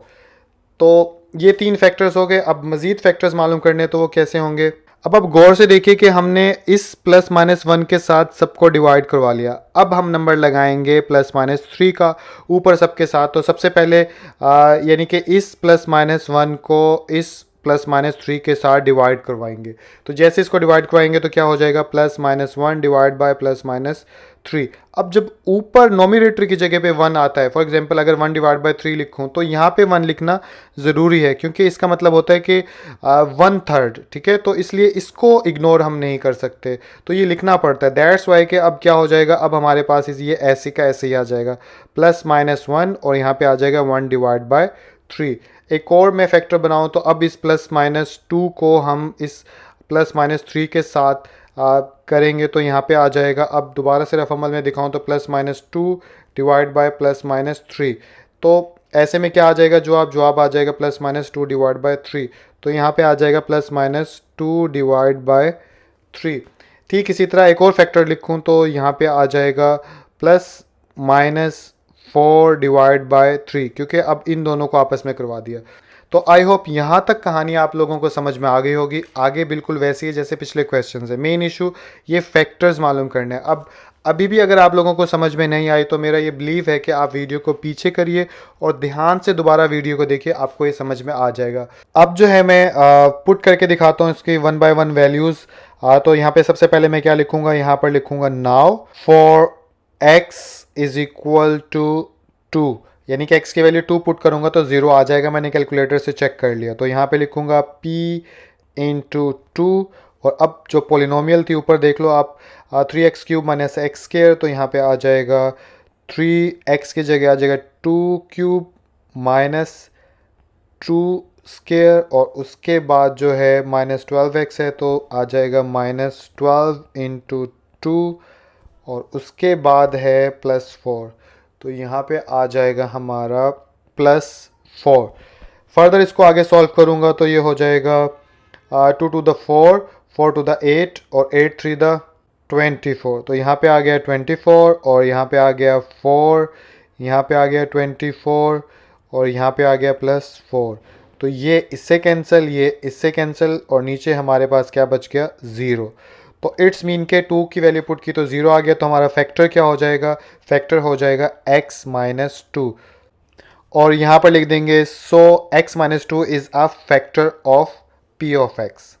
तो ये 3 फैक्टर्स हो गए। अब मज़ीद फैक्टर्स मालूम करने तो वो कैसे होंगे। अब आप गौर से देखिए कि हमने इस +-1 के साथ सबको डिवाइड करवा लिया। अब हम नंबर लगाएंगे +-3 का ऊपर सबके साथ। तो सबसे पहले यानी कि इस +-1 को इस +-3 के साथ डिवाइड करवाएंगे। तो जैसे इसको डिवाइड करवाएंगे तो क्या हो जाएगा +-1 डिवाइड बाय +-3। अब जब ऊपर नोमिनेटर की जगह पे 1 आता है, फॉर एग्जांपल अगर 1 डिवाइड बाय 3 लिखूं तो यहाँ पे 1 लिखना ज़रूरी है, क्योंकि इसका मतलब होता है कि 1/3। ठीक है, तो इसलिए इसको इग्नोर हम नहीं कर सकते, तो ये लिखना पड़ता है। दैट्स वाई के अब क्या हो जाएगा, अब हमारे पास ये ऐसे का ऐसे ही आ जाएगा +-1 और यहाँ पे आ जाएगा 1 डिवाइड बाय 3। एक और मैं फैक्टर बनाऊँ तो अब इस +-2 को हम इस +-3 के साथ करेंगे तो यहाँ पे आ जाएगा। अब दोबारा से रफ अमल में दिखाऊं तो +-2 डिवाइड बाय +-3। तो ऐसे में क्या आ जाएगा, जवाब आ जाएगा +-2 डिवाइड बाय 3। तो यहाँ पे आ जाएगा +-2 डिवाइड बाय 3। ठीक इसी तरह एक और फैक्टर लिखूं तो यहाँ पे आ जाएगा +-4 डिवाइड बाय 3, क्योंकि अब इन दोनों को आपस में करवा दिया। तो आई होप यहाँ तक कहानी आप लोगों को समझ में आ गई होगी। आगे बिल्कुल वैसे ही जैसे पिछले क्वेश्चन है। मेन इशू ये फैक्टर्स मालूम करने हैं। अब अभी भी अगर आप लोगों को समझ में नहीं आई तो मेरा ये बिलीव है कि आप वीडियो को पीछे करिए और ध्यान से दोबारा वीडियो को देखिए, आपको ये समझ में आ जाएगा। अब जो है मैं पुट करके दिखाता हूँ इसकी 1 बाय 1 वैल्यूज़। तो यहाँ पे सबसे पहले मैं क्या लिखूँगा, यहाँ पर लिखूँगा now for x is equal to 2, यानी कि x की वैल्यू 2 पुट करूँगा तो 0 आ जाएगा। मैंने कैलकुलेटर से चेक कर लिया। तो यहाँ पे लिखूँगा p इंटू 2, और अब जो पोलिनोमियल थी ऊपर देख लो आप 3x³ माइनस x², तो यहाँ पे आ जाएगा 3x की जगह आ जाएगा 2³ माइनस 2 स्केयर और उसके बाद जो है -12x है तो आ जाएगा -12 इंटू 2 और उसके बाद है +4 तो यहाँ पे आ जाएगा हमारा +4। फर्दर इसको आगे सॉल्व करूँगा तो ये हो जाएगा 2 टू द 4, 4 टू द 8 और 8 3 द 24। तो यहाँ पे आ गया 24 और यहाँ पे आ गया 4, यहाँ पे आ गया 24 और यहाँ पे आ गया +4। तो ये इससे कैंसिल, ये इससे कैंसिल और नीचे हमारे पास क्या बच गया 0। तो इट्स मीन के 2 की वैल्यू पुट की तो 0 आ गया। तो हमारा फैक्टर क्या हो जाएगा, फैक्टर हो जाएगा x-2 और यहाँ पर लिख देंगे सो x-2 is a factor of p of x।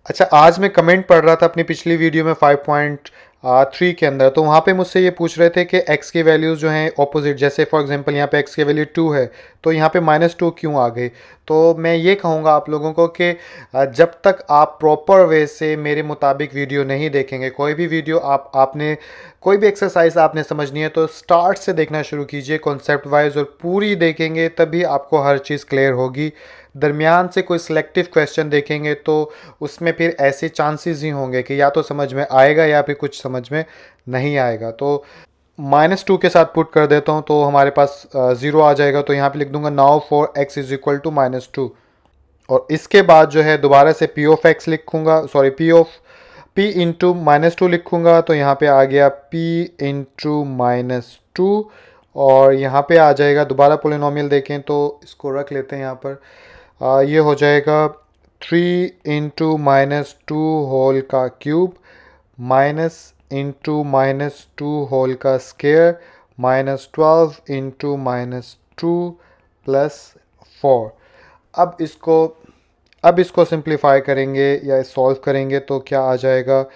अच्छा, आज मैं कमेंट पढ़ रहा था अपनी पिछली वीडियो में 5.3 के अंदर, तो वहाँ पे मुझसे ये पूछ रहे थे कि x की वैल्यूज़ जो हैं ऑपोजिट, जैसे फॉर एग्जांपल यहाँ पे x की वैल्यू 2 है तो यहाँ पे -2 क्यों आ गई। तो मैं ये कहूँगा आप लोगों को कि जब तक आप प्रॉपर वे से मेरे मुताबिक वीडियो नहीं देखेंगे, कोई भी वीडियो आपने कोई भी एक्सरसाइज आपने समझनी है तो स्टार्ट से देखना शुरू कीजिए कॉन्सेप्ट वाइज, और पूरी देखेंगे तभी आपको हर चीज़ क्लियर होगी। दरमियान से कोई सिलेक्टिव क्वेश्चन देखेंगे तो उसमें फिर ऐसे चांसेस ही होंगे कि या तो समझ में आएगा या फिर कुछ समझ में नहीं आएगा। तो -2 के साथ पुट कर देता हूँ तो हमारे पास 0 आ जाएगा। तो यहाँ पे लिख दूंगा now for x is equal to -2 और इसके बाद जो है दोबारा से p ऑफ x लिखूंगा, सॉरी p इंटू -2 लिखूंगा। तो यहाँ पे आ गया p इंटू -2 और यहाँ पे आ जाएगा दोबारा पोलिनोमियल देखें तो इसको रख लेते हैं यहाँ पर। ये हो जाएगा 3 इंटू -2 होल का क्यूब माइनस इंटू -2 होल का स्केयर -12 इंटू -2 +4। अब इसको सिंप्लीफाई करेंगे या सॉल्व करेंगे तो क्या आ जाएगा।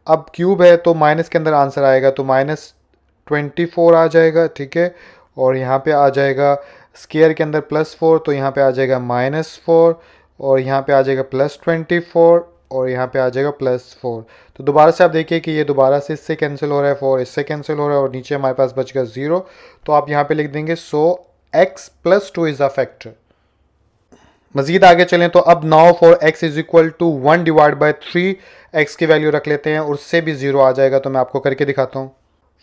अब क्यूब है तो माइनस के अंदर आंसर आएगा तो -24 आ जाएगा, ठीक है। और यहाँ पे आ जाएगा स्केयर के अंदर +4 तो यहाँ पे आ जाएगा -4 और यहाँ पे आ जाएगा +24 और यहाँ पे आ जाएगा +4। तो दोबारा से आप देखिए कि ये दोबारा से इससे कैंसिल हो रहा है, 4 इससे कैंसिल हो रहा है और नीचे हमारे पास बच गया 0। तो आप यहाँ पे लिख देंगे सो x+2 इज़ अ फैक्टर। मज़ीद आगे चलें तो अब now for x is equal to 1 divide by 3 x की वैल्यू रख लेते हैं और उससे भी 0 आ जाएगा। तो मैं आपको करके दिखाता हूँ।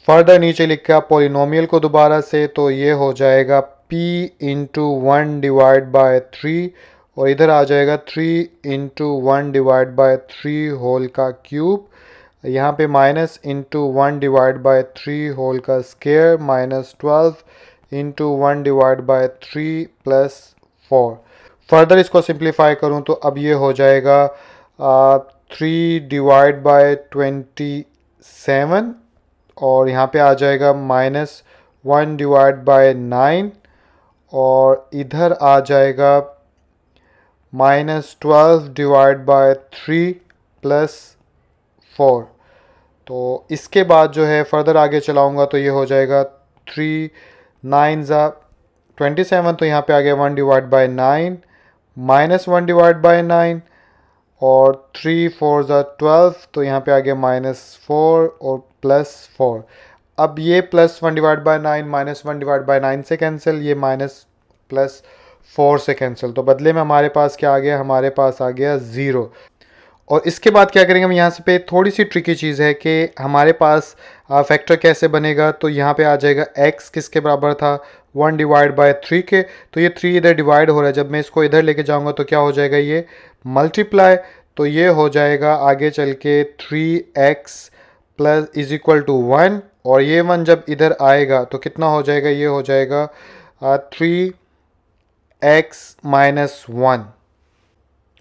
फर्दर नीचे लिखा पॉलिनोमियल को दोबारा से, तो ये हो जाएगा p इंटू 1 डिवाइड बाय 3 और इधर आ जाएगा 3 इंटू 1 डिवाइड बाय 3 होल का क्यूब, यहाँ पे minus into 1 divide by 3 whole का square -12 into 1 divide by 3 +4। Further इसको सिंप्लीफाई करूँ तो अब ये हो जाएगा 3 डिवाइड बाय 27 और यहाँ पे आ जाएगा -1 डिवाइड बाय 9 और इधर आ जाएगा -12 डिवाइड बाय 3 +4। तो इसके बाद जो है फर्दर आगे चलाऊँगा तो ये हो जाएगा 3 9 ज़ा 27 तो यहाँ पे आ गया 1 डिवाइड बाय 9 -1 डिवाइड बाय 9 और 3 4 ज़ा 12 तो यहाँ पे आ गया -4 और +4। अब ये +1 डिवाइड बाय 9 -1 डिवाइड बाय 9 से कैंसिल, ये -+4 से कैंसिल, तो बदले में हमारे पास क्या आ गया, हमारे पास आ गया 0। और इसके बाद क्या करेंगे हम, यहाँ से पे थोड़ी सी ट्रिकी चीज़ है कि हमारे पास फैक्टर कैसे बनेगा। तो यहाँ पे आ जाएगा x किसके बराबर था 1 डिवाइड बाय 3 के, तो ये 3 इधर डिवाइड हो रहा है, जब मैं इसको इधर लेके जाऊँगा तो क्या हो जाएगा, ये मल्टीप्लाई। तो ये हो जाएगा आगे चल के 3x plus is equal to 1 और ये 1 जब इधर आएगा तो कितना हो जाएगा, ये हो जाएगा 3x - 1।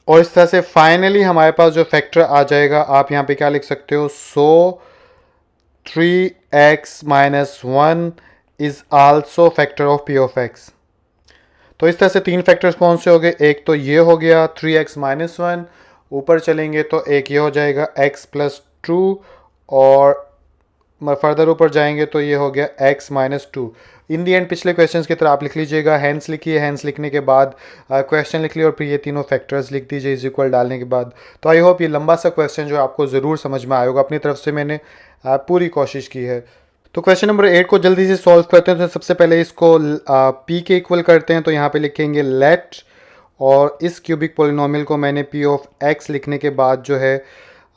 और इस तरह से फाइनली हमारे पास जो फैक्टर आ जाएगा, आप यहाँ पे क्या लिख सकते हो, सो 3x - 1 is also factor of p of x। तो इस तरह से 3 फैक्टर्स कौन से हो गए, एक तो ये हो गया 3x - 1, ऊपर चलेंगे तो एक ये हो जाएगा x + 2 और फर्दर ऊपर जाएंगे तो ये हो गया x - 2। इन दी एंड पिछले क्वेश्चंस की तरह आप लिख लीजिएगा, हैंस लिखिए, हैंस लिखने के बाद क्वेश्चन लिख लिए और फिर ये तीनों फैक्टर्स लिख दीजिए इज इक्वल डालने के बाद। तो आई होप ये लंबा सा क्वेश्चन जो है आपको ज़रूर समझ में आया होगा, अपनी तरफ से मैंने पूरी कोशिश की है। तो क्वेश्चन नंबर 8 को जल्दी से सॉल्व करते हैं। तो सबसे पहले इसको p के इक्वल करते हैं, तो यहाँ पे लिखेंगे लेट और इस क्यूबिक पोलिनोमियल को मैंने पी ऑफ एक्स लिखने के बाद जो है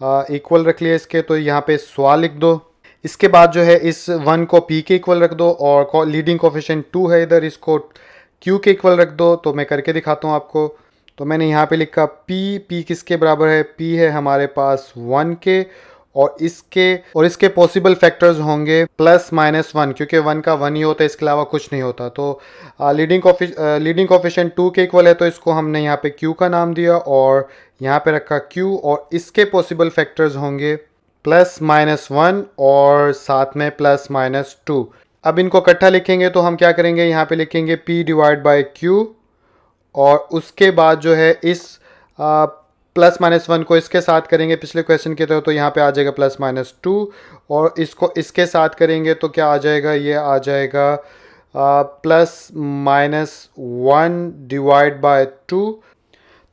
इक्वल रख लिया इसके, तो यहाँ पे सवाल लिख दो। इसके बाद जो है इस 1 को p के इक्वल रख दो और लीडिंग कोफिशिएंट 2 है इधर, इसको q के इक्वल रख दो। तो मैं करके दिखाता हूँ आपको। तो मैंने यहाँ पे लिखा p किसके बराबर है, p है हमारे पास 1 के, और इसके पॉसिबल फैक्टर्स होंगे प्लस माइनस 1, क्योंकि 1 का 1 ही होता है, इसके अलावा कुछ नहीं होता। तो लीडिंग कोफिशिएंट 2 के इक्वल है, तो इसको हमने यहाँ पे q का नाम दिया और यहाँ पे रखा q, और इसके पॉसिबल फैक्टर्स होंगे प्लस माइनस 1 और साथ में प्लस माइनस 2। अब इनको इकट्ठा लिखेंगे तो हम क्या करेंगे, यहाँ पे लिखेंगे p डिवाइड बाई q, और उसके बाद जो है इस प्लस माइनस 1 को इसके साथ करेंगे पिछले क्वेश्चन की तरह, तो यहाँ पे आ जाएगा प्लस माइनस 2, और इसको इसके साथ करेंगे तो क्या आ जाएगा, ये आ जाएगा प्लस माइनस 1 डिवाइड बाय 2।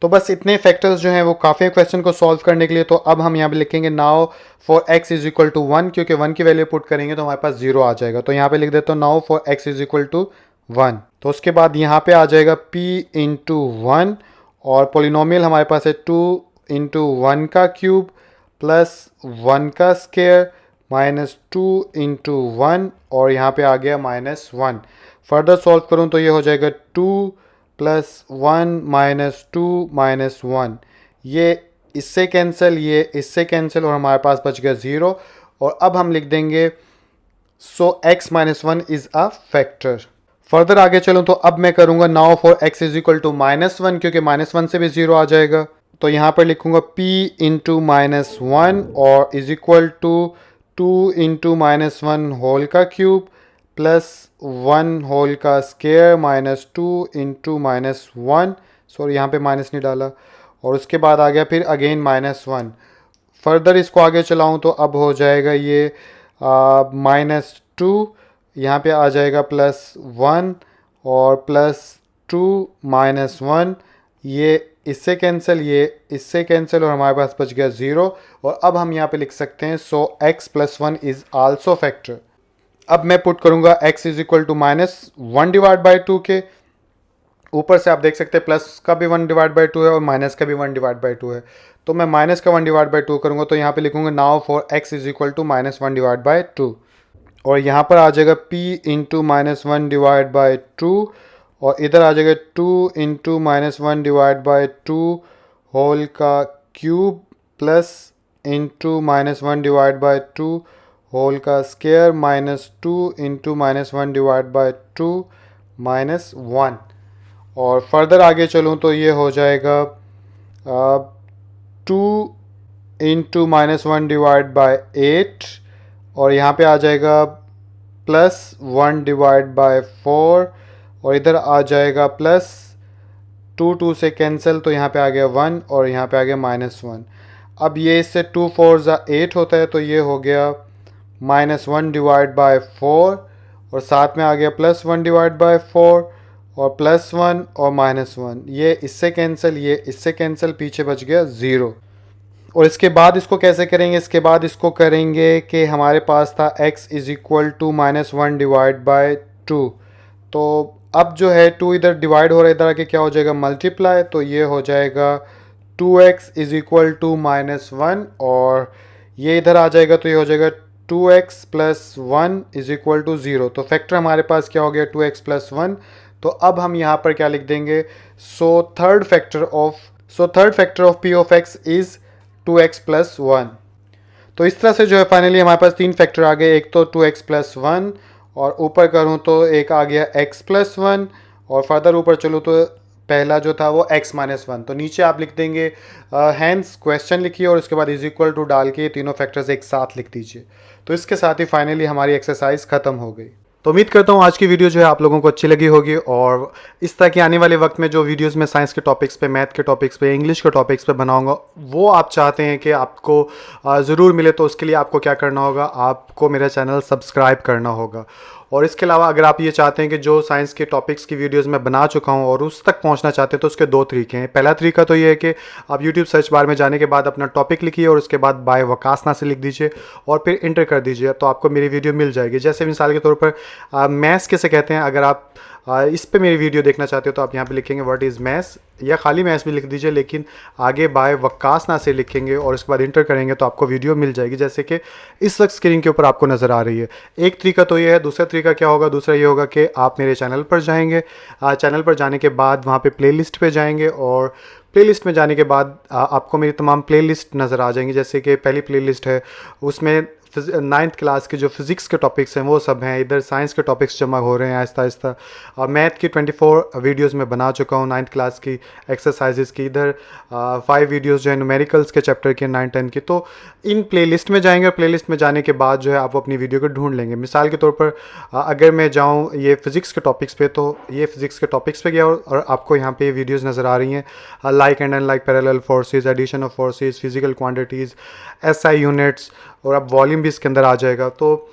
तो बस इतने फैक्टर्स जो हैं वो काफ़ी है क्वेश्चन को सॉल्व करने के लिए। तो अब हम यहाँ पे लिखेंगे now for x is equal to 1, क्योंकि 1 की वैल्यू पुट करेंगे तो हमारे पास 0 आ जाएगा। तो यहाँ पे लिख देता हूँ now for x is equal to 1। तो उसके बाद यहाँ पे आ जाएगा p इंटू 1, और पोलिनोमियल हमारे पास है 2 इंटू 1 का क्यूब प्लस 1 का स्क्वायर माइनस 2 इंटू 1, और यहाँ पे आ गया माइनस 1। फर्दर सॉल्व करूँ तो ये हो जाएगा 2 प्लस 1 माइनस 2 माइनस 1, ये इससे कैंसिल, ये इससे कैंसिल, और हमारे पास बच गया 0। और अब हम लिख देंगे so x minus 1 is a factor. Further आगे चलूँ तो अब मैं करूँगा now for x is equal to minus 1, क्योंकि माइनस 1 से भी 0 आ जाएगा। तो यहाँ पर लिखूँगा p इंटू माइनस 1 और is equal to 2 into minus 1 whole का क्यूब प्लस 1 होल का square minus 2 into minus 1, sorry यहाँ पे माइनस नहीं डाला, और उसके बाद आ गया फिर अगेन माइनस 1। फर्दर इसको आगे चलाऊँ तो अब हो जाएगा ये माइनस 2, यहाँ पे आ जाएगा प्लस 1 और प्लस 2 माइनस 1, ये इससे कैंसिल, ये इससे कैंसिल, और हमारे पास बच गया 0। और अब हम यहाँ पे लिख सकते हैं so x plus 1 is also factor. अब मैं पुट करूँगा x is equal to minus 1 divide by 2 के ऊपर से, आप देख सकते हैं प्लस का भी 1 डिवाइड बाई 2 है और माइनस का भी 1 डिवाइड बाई 2 है। तो मैं माइनस का 1 डिवाइड बाई 2 करूँगा तो यहाँ पे लिखूँगा now for x is equal to minus 1 divide by 2, और यहाँ पर आ जाएगा p into minus 1 divide by 2, और इधर आ जाएगा 2 into minus 1 divide by 2 whole का cube plus into minus 1 divide by 2 whole का square minus 2 into minus 1 divide by 2 minus 1। और फर्दर आगे चलूँ तो ये हो जाएगा 2 इंटू माइनस 1 डिवाइड बाई 8, और यहाँ पे आ जाएगा प्लस 1 डिवाइड बाई 4, और इधर आ जाएगा प्लस 2 से कैंसिल, तो यहाँ पे आ गया 1 और यहाँ पे आ गया माइनस 1। अब ये इससे 2 4 8 होता है, तो ये हो गया माइनस 1 डिवाइड बाई 4, और साथ में आ गया प्लस 1 डिवाइड बाई 4 और प्लस 1 और माइनस 1, ये इससे कैंसिल, ये इससे कैंसिल, पीछे बच गया 0। और इसके बाद इसको कैसे करेंगे, इसके बाद इसको करेंगे कि हमारे पास था x is equal to minus 1 divide by 2, तो अब जो है 2 इधर डिवाइड हो रहा है, इधर आके क्या हो जाएगा मल्टीप्लाई, तो ये हो जाएगा 2x is equal to minus 1, और ये इधर आ जाएगा तो ये हो जाएगा 2x plus 1 is equal to 0। तो फैक्टर हमारे पास क्या हो गया 2x प्लस 1। तो अब हम यहाँ पर क्या लिख देंगे, so third factor of p of x is 2x plus 1। तो इस तरह से जो है फाइनली हमारे पास 3 फैक्टर आ गए, एक तो 2x प्लस 1, और ऊपर करूँ तो एक आ गया x प्लस 1, और फर्दर ऊपर चलूँ तो पहला जो था वो x माइनस 1। तो नीचे आप लिख देंगे हैंस क्वेश्चन लिखिए और उसके बाद इज इक्वल टू डाल के तीनों फैक्टर्स एक साथ लिख दीजिए। तो इसके साथ ही फाइनली हमारी एक्सरसाइज खत्म हो गई। तो उम्मीद करता हूँ आज की वीडियो जो है आप लोगों को अच्छी लगी होगी, और इस तरह की आने वाले वक्त में जो वीडियोस मैं साइंस के टॉपिक्स पे, मैथ के टॉपिक्स पे, इंग्लिश के टॉपिक्स पे बनाऊंगा, वो आप चाहते हैं कि आपको ज़रूर मिले, तो उसके लिए आपको क्या करना होगा, आपको मेरा चैनल सब्सक्राइब करना होगा। और इसके अलावा अगर आप ये चाहते हैं कि जो साइंस के टॉपिक्स की वीडियोस मैं बना चुका हूँ और उस तक पहुँचना चाहते हैं, तो उसके 2 तरीके हैं। पहला तरीका तो ये है कि आप यूट्यूब सर्च बार में जाने के बाद अपना टॉपिक लिखिए और उसके बाद बाय वकास नासिर लिख दीजिए और फिर इंटर कर दीजिए, तो आपको मेरी वीडियो मिल जाएगी। जैसे मिसाल के तौर पर मैथ्स किसे कहते हैं, अगर आप इस पे मेरी वीडियो देखना चाहते हो तो आप यहाँ पे लिखेंगे व्हाट इज़ मैथ्स, या खाली मैथ्स भी लिख दीजिए, लेकिन आगे बाय वक्कास नासिर लिखेंगे और उसके बाद इंटर करेंगे तो आपको वीडियो मिल जाएगी, जैसे कि इस वक्त स्क्रीन के ऊपर आपको नज़र आ रही है। एक तरीका तो ये है। दूसरा तरीका क्या होगा? दूसरा ये होगा कि आप मेरे चैनल पर जाएंगे, चैनल पर जाने के बाद वहाँ पे प्लेलिस्ट पे जाएंगे, और प्लेलिस्ट में जाने के बाद आपको मेरी तमाम प्लेलिस्ट नज़र आ जाएंगी। जैसे कि पहली प्लेलिस्ट है, उसमें 9th क्लास के जो फिज़िक्स के टॉपिक्स हैं वो सब हैं। इधर साइंस के टॉपिक्स जमा हो रहे हैं आहिस्ता आहिस्ता, और मैथ की 24 वीडियोस में बना चुका हूँ 9th क्लास की एक्सरसाइजेस की। इधर 5 वीडियोस जो है न्यूमेरिकल्स के चैप्टर के 9, 10 की। तो इन प्लेलिस्ट में जाएंगे, और प्लेलिस्ट में जाने के बाद जो है आप अपनी वीडियो को ढूंढ लेंगे। मिसाल के तौर पर अगर मैं जाऊँ ये फ़िज़िक्स के टॉपिक्स पे, तो ये फ़िज़िक्स के टॉपिक्स पे गया और आपको यहाँ पे वीडियोज़ नज़र आ रही हैं, like and unlike parallel forces, addition of forces, physical quantities, SI units, और अब वॉल्यूम भी इसके अंदर आ जाएगा। तो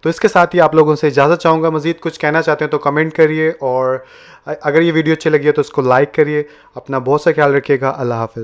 इसके साथ ही आप लोगों से इजाज़त चाहूँगा। मज़ीद कुछ कहना चाहते हैं तो कमेंट करिए, और अगर ये वीडियो अच्छी लगी है तो इसको लाइक करिए। अपना बहुत सा ख्याल रखिएगा। अल्लाह हाफ़िज़।